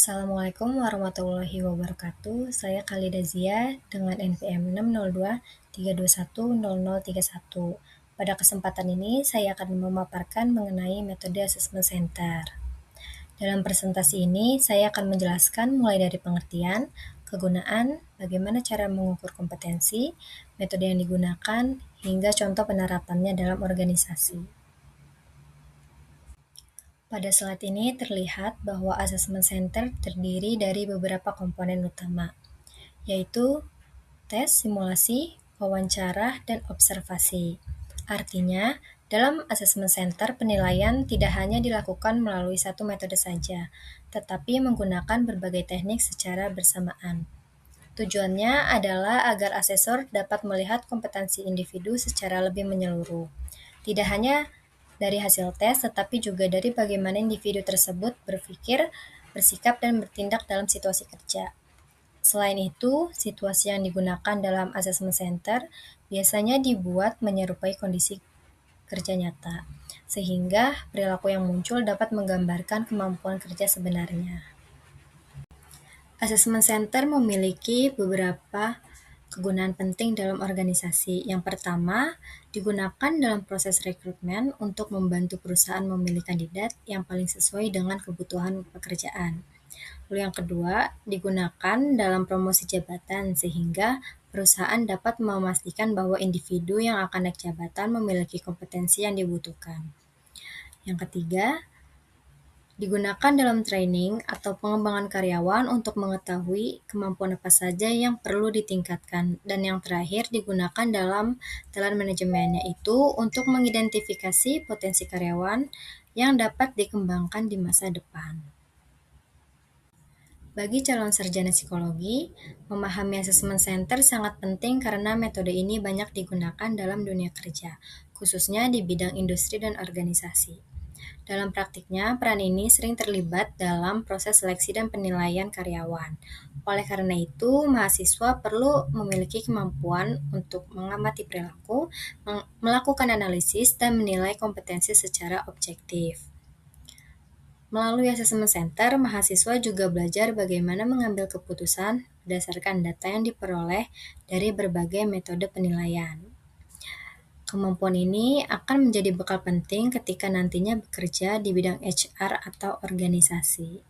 Assalamualaikum warahmatullahi wabarakatuh. Saya Khalida Zia dengan NPM 602-321-0031. Pada kesempatan ini, saya akan memaparkan mengenai metode Assessment Center. Dalam presentasi ini, saya akan menjelaskan mulai dari pengertian, kegunaan, bagaimana cara mengukur kompetensi, metode yang digunakan, hingga contoh penerapannya dalam organisasi. Pada slide ini terlihat bahwa Assessment Center terdiri dari beberapa komponen utama, yaitu tes, simulasi, wawancara, dan observasi. Artinya, dalam Assessment Center penilaian tidak hanya dilakukan melalui satu metode saja, tetapi menggunakan berbagai teknik secara bersamaan. Tujuannya adalah agar asesor dapat melihat kompetensi individu secara lebih menyeluruh. Tidak hanya dari hasil tes, tetapi juga dari bagaimana individu tersebut berpikir, bersikap, dan bertindak dalam situasi kerja. Selain itu, situasi yang digunakan dalam Assessment Center biasanya dibuat menyerupai kondisi kerja nyata, sehingga perilaku yang muncul dapat menggambarkan kemampuan kerja sebenarnya. Assessment Center memiliki beberapa kegunaan penting dalam organisasi. Yang pertama, digunakan dalam proses rekrutmen untuk membantu perusahaan memilih kandidat yang paling sesuai dengan kebutuhan pekerjaan. Lalu yang kedua, digunakan dalam promosi jabatan sehingga perusahaan dapat memastikan bahwa individu yang akan naik jabatan memiliki kompetensi yang dibutuhkan. Yang ketiga, digunakan dalam training atau pengembangan karyawan untuk mengetahui kemampuan apa saja yang perlu ditingkatkan. Dan yang terakhir, digunakan dalam talent manajemennya itu untuk mengidentifikasi potensi karyawan yang dapat dikembangkan di masa depan. Bagi calon sarjana psikologi, memahami Assessment Center sangat penting karena metode ini banyak digunakan dalam dunia kerja, khususnya di bidang industri dan organisasi. Dalam praktiknya, peran ini sering terlibat dalam proses seleksi dan penilaian karyawan. Oleh karena itu, mahasiswa perlu memiliki kemampuan untuk mengamati perilaku, melakukan analisis, dan menilai kompetensi secara objektif. Melalui Assessment Center, mahasiswa juga belajar bagaimana mengambil keputusan berdasarkan data yang diperoleh dari berbagai metode penilaian. Kemampuan ini akan menjadi bekal penting ketika nantinya bekerja di bidang HR atau organisasi.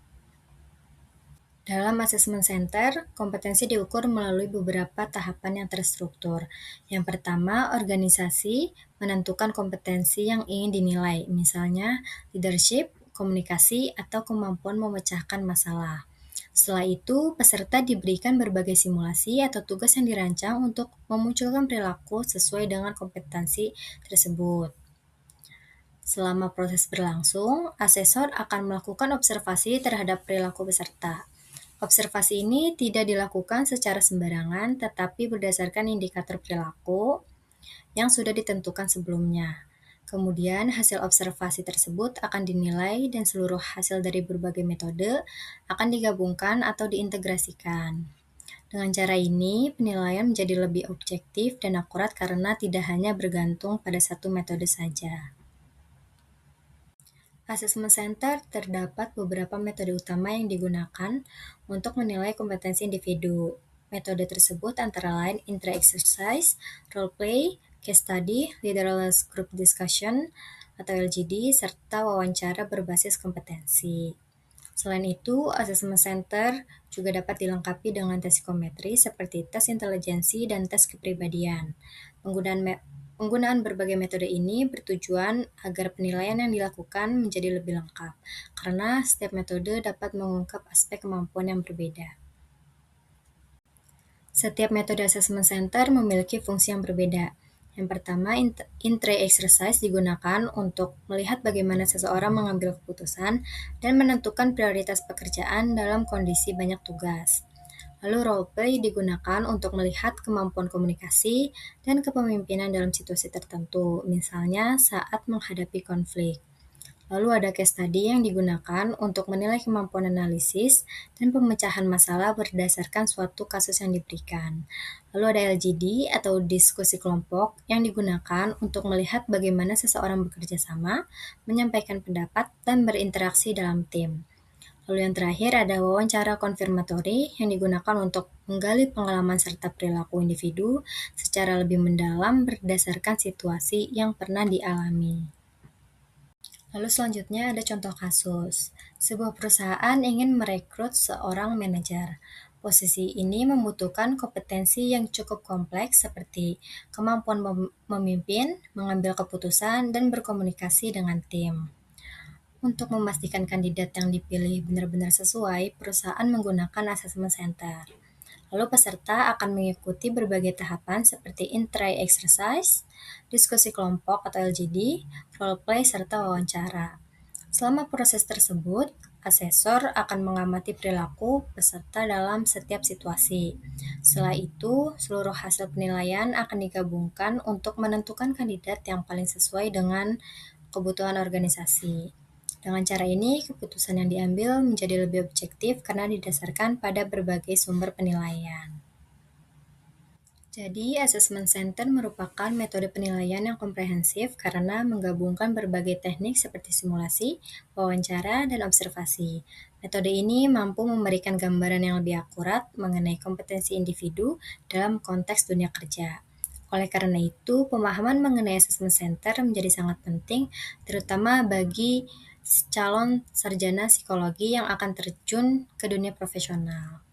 Dalam Assessment Center, kompetensi diukur melalui beberapa tahapan yang terstruktur. Yang pertama, organisasi menentukan kompetensi yang ingin dinilai, misalnya leadership, komunikasi, atau kemampuan memecahkan masalah. Setelah itu, peserta diberikan berbagai simulasi atau tugas yang dirancang untuk memunculkan perilaku sesuai dengan kompetensi tersebut. Selama proses berlangsung, asesor akan melakukan observasi terhadap perilaku peserta. Observasi ini tidak dilakukan secara sembarangan, tetapi berdasarkan indikator perilaku yang sudah ditentukan sebelumnya. Kemudian, hasil observasi tersebut akan dinilai dan seluruh hasil dari berbagai metode akan digabungkan atau diintegrasikan. Dengan cara ini, penilaian menjadi lebih objektif dan akurat karena tidak hanya bergantung pada satu metode saja. Assessment Center terdapat beberapa metode utama yang digunakan untuk menilai kompetensi individu. Metode tersebut antara lain intra-exercise, role-play, case study, leaderless group discussion atau LGD, serta wawancara berbasis kompetensi. Selain itu, Assessment Center juga dapat dilengkapi dengan tes psikometri seperti tes intelijensi dan tes kepribadian. Penggunaan berbagai metode ini bertujuan agar penilaian yang dilakukan menjadi lebih lengkap, karena setiap metode dapat mengungkap aspek kemampuan yang berbeda. Setiap metode Assessment Center memiliki fungsi yang berbeda. Yang pertama, intra-exercise digunakan untuk melihat bagaimana seseorang mengambil keputusan dan menentukan prioritas pekerjaan dalam kondisi banyak tugas. Lalu role-play digunakan untuk melihat kemampuan komunikasi dan kepemimpinan dalam situasi tertentu, misalnya saat menghadapi konflik. Lalu ada case study yang digunakan untuk menilai kemampuan analisis dan pemecahan masalah berdasarkan suatu kasus yang diberikan. Lalu ada LGD atau diskusi kelompok yang digunakan untuk melihat bagaimana seseorang bekerja sama, menyampaikan pendapat, dan berinteraksi dalam tim. Lalu yang terakhir ada wawancara konfirmatori yang digunakan untuk menggali pengalaman serta perilaku individu secara lebih mendalam berdasarkan situasi yang pernah dialami. Lalu selanjutnya ada contoh kasus. Sebuah perusahaan ingin merekrut seorang manajer. Posisi ini membutuhkan kompetensi yang cukup kompleks seperti kemampuan memimpin, mengambil keputusan, dan berkomunikasi dengan tim. Untuk memastikan kandidat yang dipilih benar-benar sesuai, perusahaan menggunakan assessment center. Lalu peserta akan mengikuti berbagai tahapan seperti in-try exercise, diskusi kelompok atau LGD, role play, serta wawancara. Selama proses tersebut, asesor akan mengamati perilaku peserta dalam setiap situasi. Setelah itu, seluruh hasil penilaian akan digabungkan untuk menentukan kandidat yang paling sesuai dengan kebutuhan organisasi. Dengan cara ini, keputusan yang diambil menjadi lebih objektif karena didasarkan pada berbagai sumber penilaian. Jadi, Assessment Center merupakan metode penilaian yang komprehensif karena menggabungkan berbagai teknik seperti simulasi, wawancara, dan observasi. Metode ini mampu memberikan gambaran yang lebih akurat mengenai kompetensi individu dalam konteks dunia kerja. Oleh karena itu, pemahaman mengenai Assessment Center menjadi sangat penting, terutama bagi calon sarjana psikologi yang akan terjun ke dunia profesional.